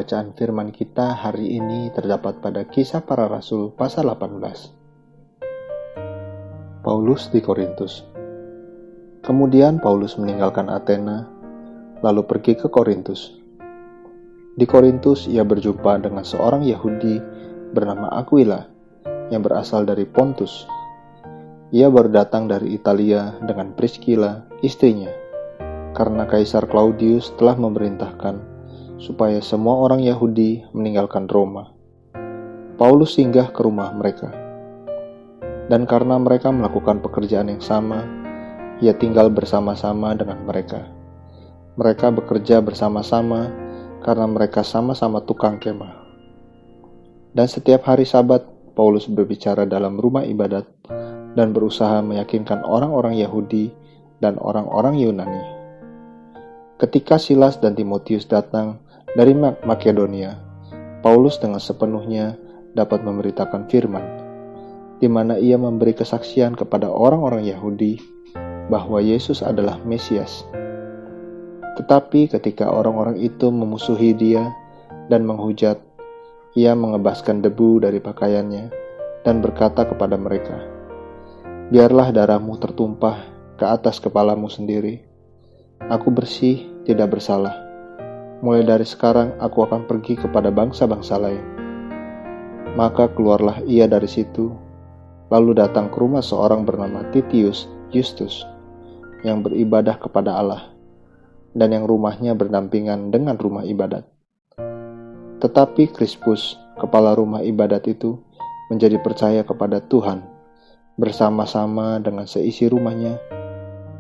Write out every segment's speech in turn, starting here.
Pembacaan firman kita hari ini terdapat pada Kisah Para Rasul pasal 18. Paulus di Korintus. Kemudian Paulus meninggalkan Athena, lalu pergi ke Korintus. Di Korintus ia berjumpa dengan seorang Yahudi bernama Aquila yang berasal dari Pontus. Ia baru datang dari Italia dengan Priscilla, istrinya, karena Kaisar Claudius telah memerintahkan supaya semua orang Yahudi meninggalkan Roma. Paulus singgah ke rumah mereka. Dan karena mereka melakukan pekerjaan yang sama, ia tinggal bersama-sama dengan mereka. Mereka bekerja bersama-sama karena mereka sama-sama tukang kemah. Dan setiap hari Sabat, Paulus berbicara dalam rumah ibadat dan berusaha meyakinkan orang-orang Yahudi dan orang-orang Yunani. Ketika Silas dan Timotius datang dari Makedonia, Paulus dengan sepenuhnya dapat memberitakan firman, di mana ia memberi kesaksian kepada orang-orang Yahudi bahwa Yesus adalah Mesias. Tetapi ketika orang-orang itu memusuhi dia dan menghujat, ia mengebaskan debu dari pakaiannya dan berkata kepada mereka, "Biarlah darahmu tertumpah ke atas kepalamu sendiri. Aku bersih, tidak bersalah. Mulai dari sekarang aku akan pergi kepada bangsa-bangsa lain." Maka keluarlah ia dari situ, lalu datang ke rumah seorang bernama Titius Justus, yang beribadah kepada Allah, dan yang rumahnya berdampingan dengan rumah ibadat. Tetapi Krispus, kepala rumah ibadat itu, menjadi percaya kepada Tuhan, bersama-sama dengan seisi rumahnya,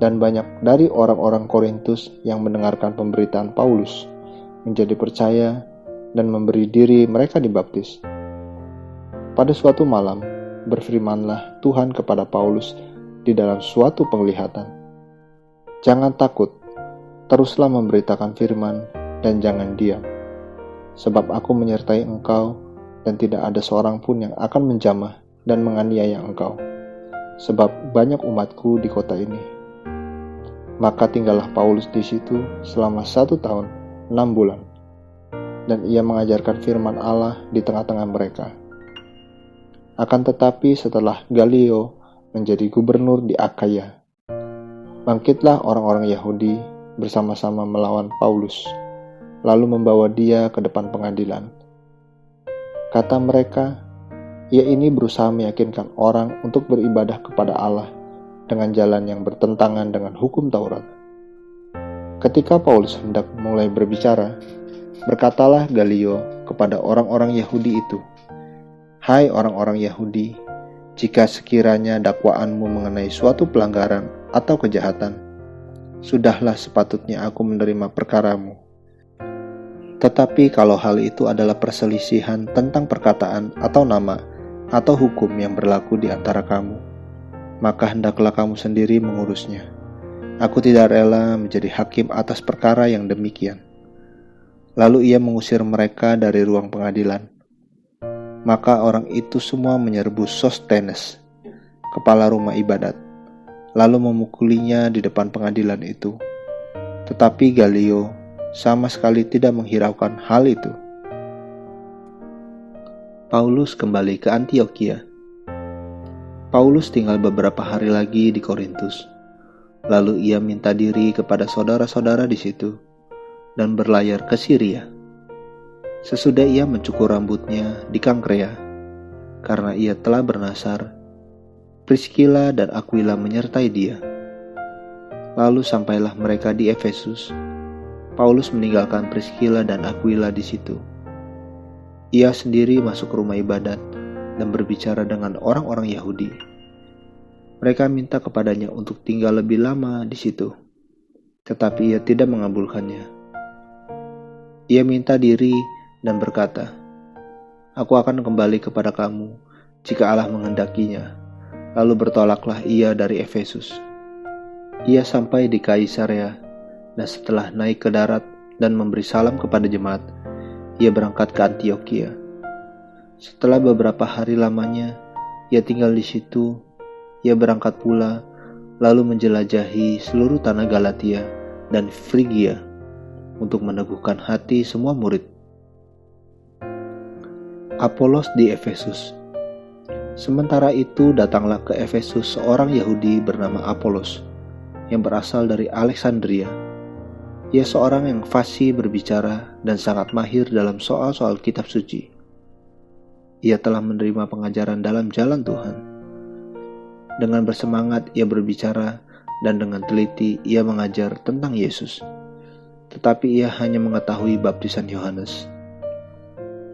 dan banyak dari orang-orang Korintus yang mendengarkan pemberitaan Paulus menjadi percaya dan memberi diri mereka dibaptis. Pada suatu malam, berfirmanlah Tuhan kepada Paulus di dalam suatu penglihatan, "Jangan takut, teruslah memberitakan firman dan jangan diam, sebab aku menyertai engkau dan tidak ada seorang pun yang akan menjamah dan menganiaya engkau, sebab banyak umatku di kota ini." Maka tinggallah Paulus di situ selama 1 tahun 6 bulan, dan ia mengajarkan firman Allah di tengah-tengah mereka. Akan tetapi setelah Galio menjadi gubernur di Akaya, bangkitlah orang-orang Yahudi bersama-sama melawan Paulus, lalu membawa dia ke depan pengadilan. Kata mereka, ia ini berusaha meyakinkan orang untuk beribadah kepada Allah dengan jalan yang bertentangan dengan hukum Taurat. Ketika Paulus hendak mulai berbicara, berkatalah Galio kepada orang-orang Yahudi itu, "Hai orang-orang Yahudi, jika sekiranya dakwaanmu mengenai suatu pelanggaran atau kejahatan, sudahlah sepatutnya aku menerima perkaramu. Tetapi kalau hal itu adalah perselisihan tentang perkataan atau nama atau hukum yang berlaku di antara kamu, maka hendaklah kamu sendiri mengurusnya. Aku tidak rela menjadi hakim atas perkara yang demikian." Lalu ia mengusir mereka dari ruang pengadilan. Maka orang itu semua menyerbu Sostenes, kepala rumah ibadat, lalu memukulinya di depan pengadilan itu. Tetapi Galio sama sekali tidak menghiraukan hal itu. Paulus kembali ke Antiokhia. Paulus tinggal beberapa hari lagi di Korintus. Lalu ia minta diri kepada saudara-saudara di situ dan berlayar ke Syria. Sesudah ia mencukur rambutnya di Kangkrea, karena ia telah bernasar, Priscilla dan Aquila menyertai dia. Lalu sampailah mereka di Efesus. Paulus meninggalkan Priscilla dan Aquila di situ. Ia sendiri masuk ke rumah ibadat dan berbicara dengan orang-orang Yahudi. Mereka minta kepadanya untuk tinggal lebih lama di situ, tetapi ia tidak mengabulkannya. Ia minta diri dan berkata, "Aku akan kembali kepada kamu jika Allah menghendakinya." Lalu bertolaklah ia dari Efesus. Ia sampai di Kaisarea, dan setelah naik ke darat dan memberi salam kepada jemaat, ia berangkat ke Antiokhia. Setelah beberapa hari lamanya, ia tinggal di situ. Ia berangkat pula, lalu menjelajahi seluruh tanah Galatia dan Frigia untuk meneguhkan hati semua murid. Apolos di Efesus. Sementara itu datanglah ke Efesus seorang Yahudi bernama Apolos, yang berasal dari Alexandria. Ia seorang yang fasih berbicara dan sangat mahir dalam soal-soal kitab suci. Ia telah menerima pengajaran dalam jalan Tuhan. Dengan bersemangat ia berbicara dan dengan teliti ia mengajar tentang Yesus. Tetapi ia hanya mengetahui baptisan Yohanes.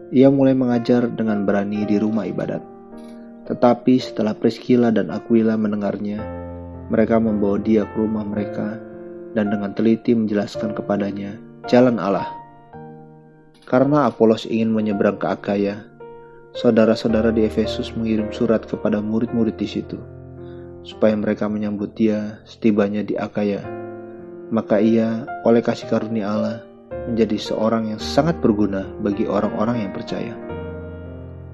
Ia mulai mengajar dengan berani di rumah ibadat. Tetapi setelah Priskila dan Aquila mendengarnya, mereka membawa dia ke rumah mereka dan dengan teliti menjelaskan kepadanya jalan Allah. Karena Apolos ingin menyeberang ke Akaya, saudara-saudara di Efesus mengirim surat kepada murid-murid di situ, supaya mereka menyambut dia setibanya di Akaya. Maka ia, oleh kasih karunia Allah, menjadi seorang yang sangat berguna bagi orang-orang yang percaya.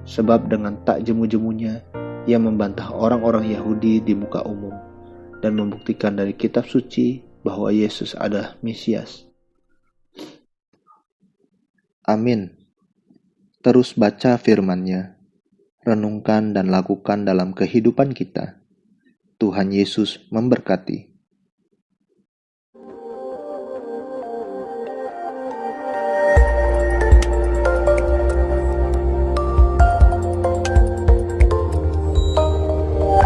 Sebab dengan tak jemu-jemunya, ia membantah orang-orang Yahudi di muka umum dan membuktikan dari kitab suci bahwa Yesus adalah Mesias. Amin. Terus baca firman-Nya, renungkan dan lakukan dalam kehidupan kita. Tuhan Yesus memberkati.